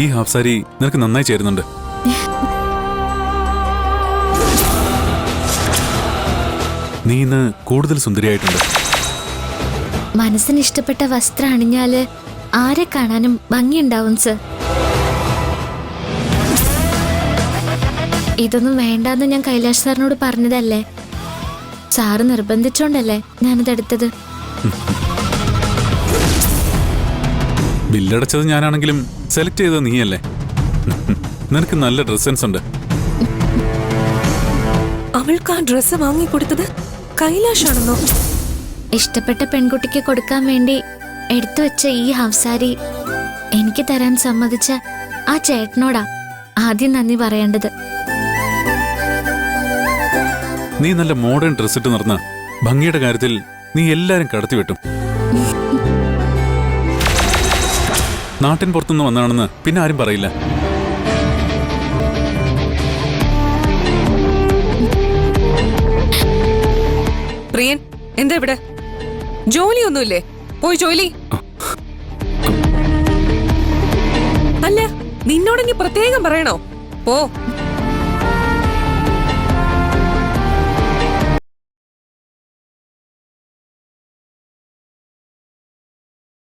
ഈ ഹാഫ് സാരി നിനക്ക് നന്നായി ചേരുന്നുണ്ട്. നീ ഇന്ന് കൂടുതൽ സുന്ദരിയായിട്ടുണ്ട്. മനസ്സിന് ഇഷ്ടപ്പെട്ട വസ്ത്രം അണിഞ്ഞാല് ആരെ കാണാനും ഭംഗിയുണ്ടാവും സർ. ഇതൊന്നും വേണ്ടാന്ന് ഞാൻ കൈലാഷ് സാറിനോട് പറഞ്ഞതല്ലേ. സാറ് നിർബന്ധിച്ചോണ്ടല്ലേ ഞാനിതെടുത്തത്. ബില്ലടച്ചത് ഞാനാണെങ്കിലും സെലക്ട് ചെയ്തത് നീയല്ലേ. നിനക്ക് നല്ല ഡ്രസ് സെൻസ് ഉണ്ട്. അവൾക്ക് ആ ഡ്രസ്സ് വാങ്ങിക്കൊടുത്തത് കൈലാഷാണെന്നോ? ഇഷ്ടപ്പെട്ട പെൺകുട്ടിക്ക് കൊടുക്കാൻ വേണ്ടി എടുത്തു വെച്ച ഈ ഹാഫ് സാരി എനിക്ക് തരാൻ സമ്മതിച്ച ആ ചേട്ടനോടാ ആദ്യം നന്ദി പറയേണ്ടത്. നീ നല്ല മോഡേൺ ഡ്രസ് ഇട്ട് നടന്ന ഭംഗിയുടെ കാര്യത്തിൽ നീ എല്ലാരും കടത്തിവിട്ടും. നാട്ടിൻ പുറത്തുനിന്ന് വന്നാണെന്ന് പിന്നെ ആരും പറയില്ല. പ്രിയൻ, എന്താ ഇവിടെ? ജോലിയൊന്നുമില്ലേ? പോയി ജോലി. അല്ല, നിന്നോട് ഇനി പ്രത്യേകം പറയണോ? പോ,